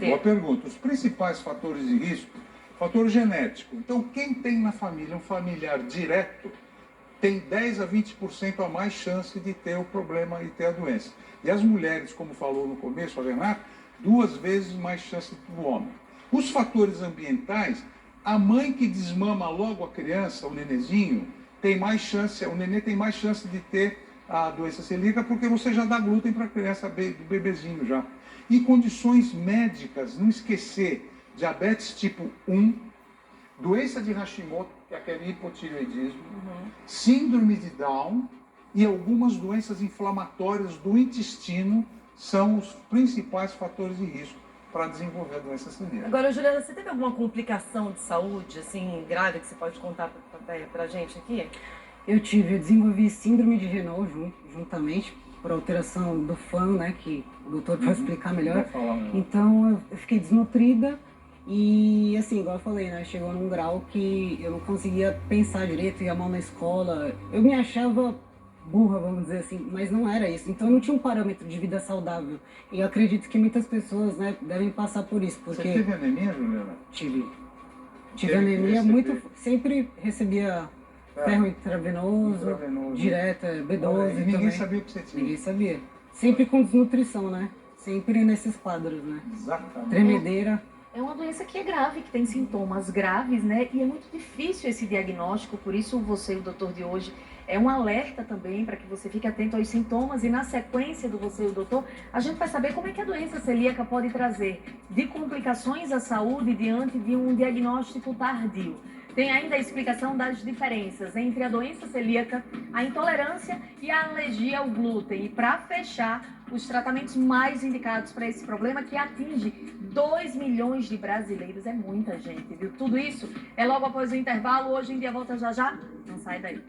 ter? Boa pergunta. Os principais fatores de risco, fator genético. Então, quem tem na família um familiar direto, tem 10 a 20% a mais chance de ter o problema e ter a doença. E as mulheres, como falou no começo, a Renata, 2 vezes mais chance do homem. Os fatores ambientais, a mãe que desmama logo a criança, o nenezinho, tem mais chance, o nenê tem mais chance de ter a doença celíaca porque você já dá glúten para a criança, do bebezinho já. E condições médicas, não esquecer, diabetes tipo 1, doença de Hashimoto, que é aquele hipotireoidismo, síndrome de Down e algumas doenças inflamatórias do intestino são os principais fatores de risco para desenvolver a doença celíaca. Agora, Juliana, você teve alguma complicação de saúde, assim, grave, que você pode contar pra gente aqui? Eu desenvolvi síndrome de Renault juntamente, por alteração do FAM, né, que o doutor pode explicar melhor. Então, eu fiquei desnutrida e, assim, igual eu falei, né, chegou num grau que eu não conseguia pensar direito, ia mal na escola. Eu me achava burra, vamos dizer assim, mas não era isso. Então, eu não tinha um parâmetro de vida saudável. E eu acredito que muitas pessoas, né, devem passar por isso, porque... Você teve anemia, Juliana? Tive anemia, sempre recebia... ferro intravenoso, direto, B12. Olha, e ninguém também. Sabia o que você tinha. Ninguém sabia. Sempre com desnutrição, né? Sempre nesses quadros, né? Exatamente. Tremedeira. É uma doença que é grave, que tem sintomas graves, né? E é muito difícil esse diagnóstico, por isso você e o doutor de hoje é um alerta também para que você fique atento aos sintomas e na sequência do você e o doutor, a gente vai saber como é que a doença celíaca pode trazer de complicações à saúde diante de um diagnóstico tardio. Tem ainda a explicação das diferenças entre a doença celíaca, a intolerância e a alergia ao glúten. E para fechar, os tratamentos mais indicados para esse problema que atinge 2 milhões de brasileiros. É muita gente, viu? Tudo isso é logo após o intervalo. Hoje em dia volta já já. Não sai daí.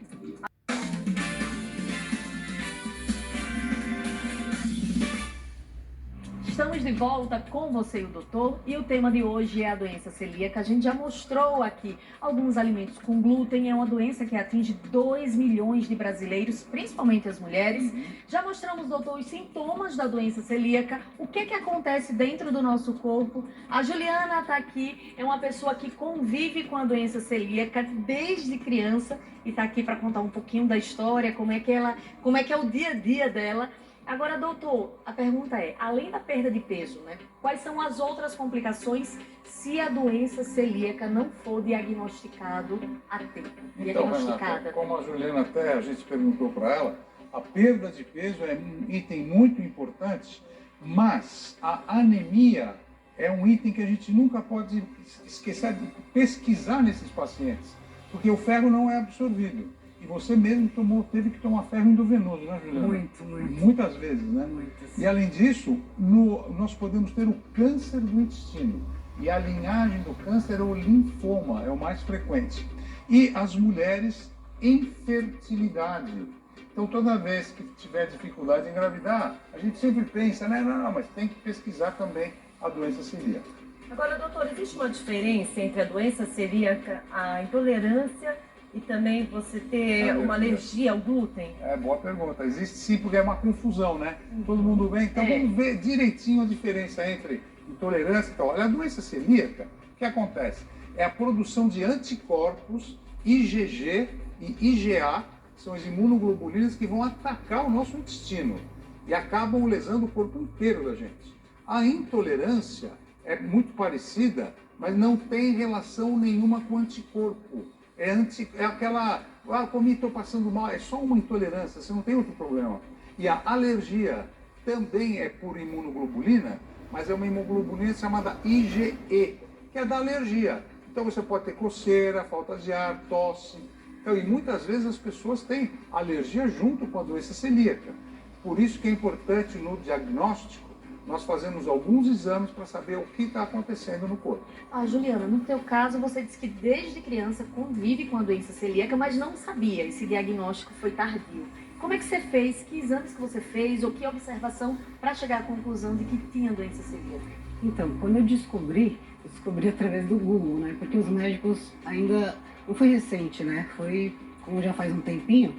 Estamos de volta com você e o doutor e o tema de hoje é a doença celíaca. A gente já mostrou aqui alguns alimentos com glúten, é uma doença que atinge 2 milhões de brasileiros, principalmente as mulheres. Já mostramos, doutor, os sintomas da doença celíaca, o que acontece dentro do nosso corpo. A Juliana está aqui, é uma pessoa que convive com a doença celíaca desde criança e está aqui para contar um pouquinho da história, como é que é o dia a dia dela. Agora, doutor, a pergunta é, além da perda de peso, né, quais são as outras complicações se a doença celíaca não for diagnosticado a tempo? Então, Renata, como a Juliana até a gente perguntou para ela, a perda de peso é um item muito importante, mas a anemia é um item que a gente nunca pode esquecer de pesquisar nesses pacientes, porque o ferro não é absorvido. E você mesmo teve que tomar ferro endovenoso, né, Juliana? Muito. Muitas vezes, né? Muitas. E além disso, nós podemos ter o câncer do intestino. E a linhagem do câncer é o linfoma, é o mais frequente. E as mulheres, infertilidade. Então, toda vez que tiver dificuldade em engravidar, a gente sempre pensa, né? Não, mas tem que pesquisar também a doença celíaca. Agora, doutor, existe uma diferença entre a doença celíaca, a intolerância e também você ter uma alergia ao glúten? É, boa pergunta. Existe sim, porque é uma confusão, né? Todo mundo vem. Então vamos ver direitinho a diferença entre intolerância e tal. Olha, a doença celíaca, o que acontece? É a produção de anticorpos IgG e IgA, que são as imunoglobulinas que vão atacar o nosso intestino e acabam lesando o corpo inteiro da gente. A intolerância é muito parecida, mas não tem relação nenhuma com anticorpo. É aquela, comi, estou passando mal, é só uma intolerância, você não tem outro problema. E a alergia também é por imunoglobulina, mas é uma imunoglobulina chamada IgE, que é da alergia. Então você pode ter coceira, falta de ar, tosse. Então, e muitas vezes as pessoas têm alergia junto com a doença celíaca. Por isso que é importante no diagnóstico nós fazemos alguns exames para saber o que está acontecendo no corpo. Ah, Juliana, no teu caso, você disse que desde criança convive com a doença celíaca, mas não sabia, esse diagnóstico foi tardio. Como é que você fez? Que exames que você fez? Ou que observação para chegar à conclusão de que tinha doença celíaca? Então, quando eu descobri através do Google, né? Porque os médicos ainda... Não foi recente, né? Foi, como já faz um tempinho.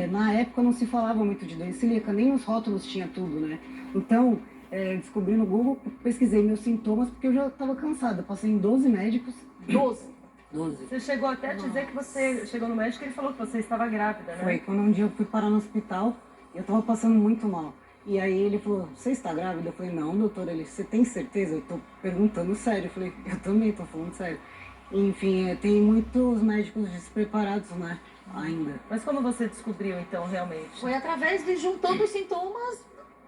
Na época não se falava muito de doença celíaca, nem nos rótulos tinha tudo, né? Então... descobri no Google, pesquisei meus sintomas, porque eu já estava cansada. Passei em 12 médicos. 12. 12. Você chegou até a dizer que você chegou no médico e ele falou que você estava grávida, né? Foi quando um dia eu fui parar no hospital, eu estava passando muito mal. E aí ele falou, você está grávida? Eu falei, não, doutor. Ele, você tem certeza? Eu tô perguntando sério. Eu falei, eu também tô falando sério. Enfim, tem muitos médicos despreparados, né, ainda. Mas como você descobriu, então, realmente? Foi através de juntando os sintomas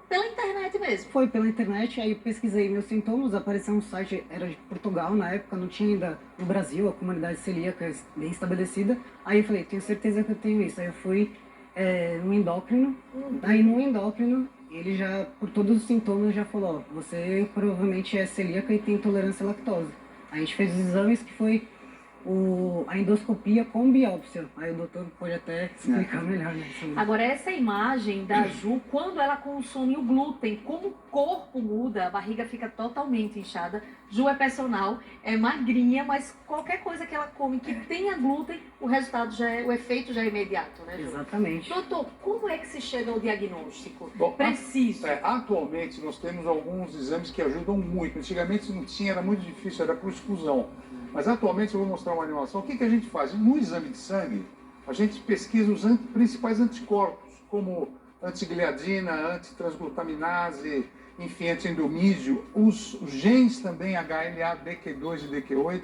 pela internet mesmo. Foi pela internet, aí eu pesquisei meus sintomas, apareceu um site, era de Portugal na época, não tinha ainda no Brasil a comunidade celíaca bem estabelecida. Aí eu falei, tenho certeza que eu tenho isso. Aí eu fui no endócrino, aí no endócrino ele já, por todos os sintomas, já falou, ó, você provavelmente é celíaca e tem intolerância à lactose. Aí a gente fez os exames que foi a endoscopia com biópsia. Aí o doutor pode até explicar melhor, né? Agora, essa imagem da Ju, quando ela consome o glúten, como o corpo muda, a barriga fica totalmente inchada. Ju é personal, é magrinha, mas qualquer coisa que ela come que tenha glúten, o resultado o efeito já é imediato, né, Ju? Exatamente. Doutor, como é que se chega ao diagnóstico? Bom, Preciso. Atualmente nós temos alguns exames que ajudam muito. Antigamente não tinha, era muito difícil, era por exclusão. Mas atualmente eu vou mostrar uma animação. O que a gente faz? No exame de sangue, a gente pesquisa os principais anticorpos, como antigliadina, antitransglutaminase, enfim, antiendomísio, os genes também HLA, DQ2 e DQ8.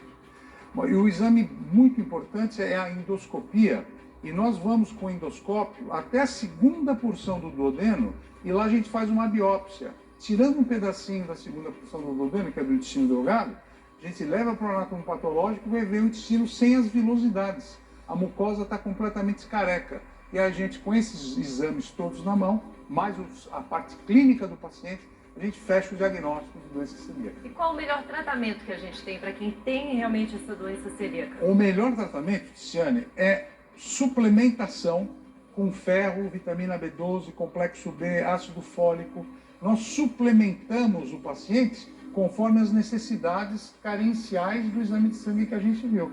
E o exame muito importante é a endoscopia. E nós vamos com o endoscópio até a segunda porção do duodeno e lá a gente faz uma biópsia. Tirando um pedacinho da segunda porção do duodeno, que é do intestino delgado, a gente leva para o anatomo patológico e vai ver o intestino sem as vilosidades. A mucosa está completamente careca. E a gente, com esses exames todos na mão, mais a parte clínica do paciente, a gente fecha o diagnóstico de doença celíaca. E qual o melhor tratamento que a gente tem para quem tem realmente essa doença celíaca? O melhor tratamento, Tiziane, é suplementação com ferro, vitamina B12, complexo B, ácido fólico. Nós suplementamos o paciente conforme as necessidades carenciais do exame de sangue que a gente viu.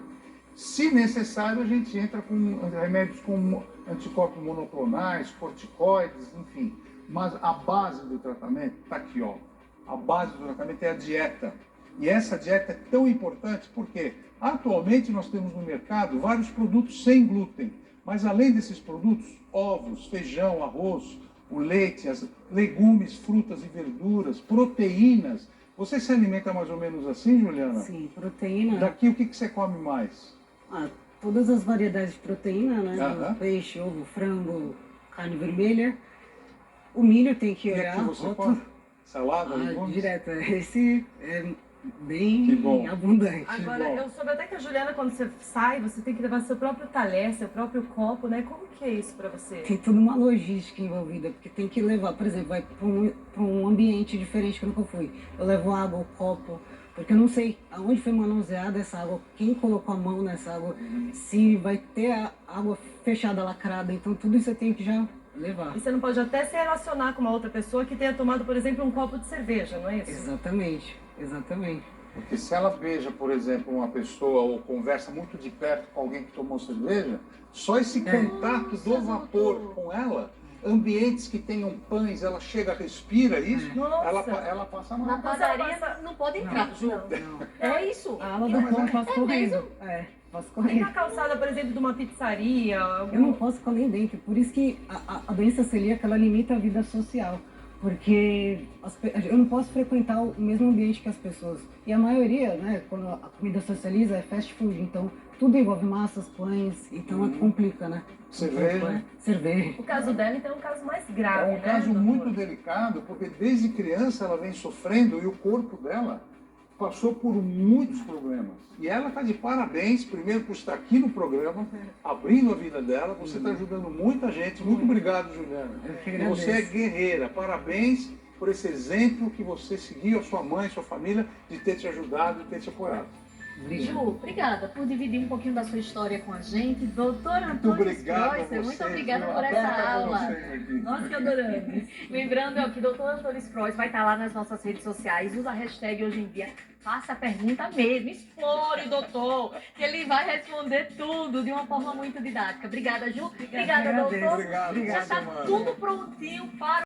Se necessário, a gente entra com remédios como anticorpos monoclonais, corticoides, enfim. Mas a base do tratamento está aqui, ó. A base do tratamento é a dieta. E essa dieta é tão importante porque atualmente nós temos no mercado vários produtos sem glúten. Mas além desses produtos, ovos, feijão, arroz, o leite, as legumes, frutas e verduras, proteínas. Você se alimenta mais ou menos assim, Juliana? Sim, proteína. Daqui o que você come mais? Todas as variedades de proteína, né? Aham. Peixe, ovo, frango, carne vermelha. O milho tem que E olhar. aqui você come? Salada, legumes? Direto. Esse é bem Que bom. abundante. Agora, bom. eu soube até que a Juliana, quando você sai, você tem que levar seu próprio talher, seu próprio copo, né? Como que é isso para você? Tem toda uma logística envolvida, porque tem que levar, por exemplo, vai para um ambiente diferente que eu nunca fui. Eu levo água, o copo, porque eu não sei aonde foi manuseada essa água, quem colocou a mão nessa água, se vai ter a água fechada, lacrada, então tudo isso eu tenho que já levar. E você não pode até se relacionar com uma outra pessoa que tenha tomado, por exemplo, um copo de cerveja, não é isso? Exatamente, exatamente. Porque se ela beija, por exemplo, uma pessoa ou conversa muito de perto com alguém que tomou cerveja, só esse contato do vapor com ela, ambientes que tenham pães, ela chega, respira isso, Nossa. ela passa Na mal. padaria não pode entrar, Ju. Não. É isso. A água do pão eu faço correndo. Faço E correndo. na calçada, por exemplo, de uma pizzaria? Eu não posso ficar nem dentro, por isso que a doença celíaca ela limita a vida social, porque eu não posso frequentar o mesmo ambiente que as pessoas. E a maioria, né, quando a comida socializa é fast food, então tudo envolve massas, pães, então complica, né? Cerveja. Cerveja. O caso dela, então, é um caso mais grave, É um né, caso doutor? muito delicado, porque desde criança ela vem sofrendo e o corpo dela passou por muitos problemas. E ela está de parabéns, primeiro por estar aqui no programa, abrindo a vida dela. Você está ajudando muita gente. Muito obrigado, Juliana. Eu que E agradeço. você é guerreira. Parabéns por esse exemplo que você seguiu, a sua mãe, a sua família, de ter te ajudado e ter te apoiado. Ju, obrigada por dividir um pouquinho da sua história com a gente. Doutor Antônio Obrigado a Spreusser, muito vocês, obrigada viu? por Adoro essa estar com aula. vocês aqui. Nós que adoramos. Lembrando que o doutor Antônio Spreusser vai estar lá nas nossas redes sociais. Usa a hashtag hoje em dia. Faça a pergunta mesmo. Explore o doutor, que ele vai responder tudo de uma forma muito didática. Obrigada, Ju. Obrigada, agradeço. doutor. Obrigado. Já está Obrigado, tudo prontinho para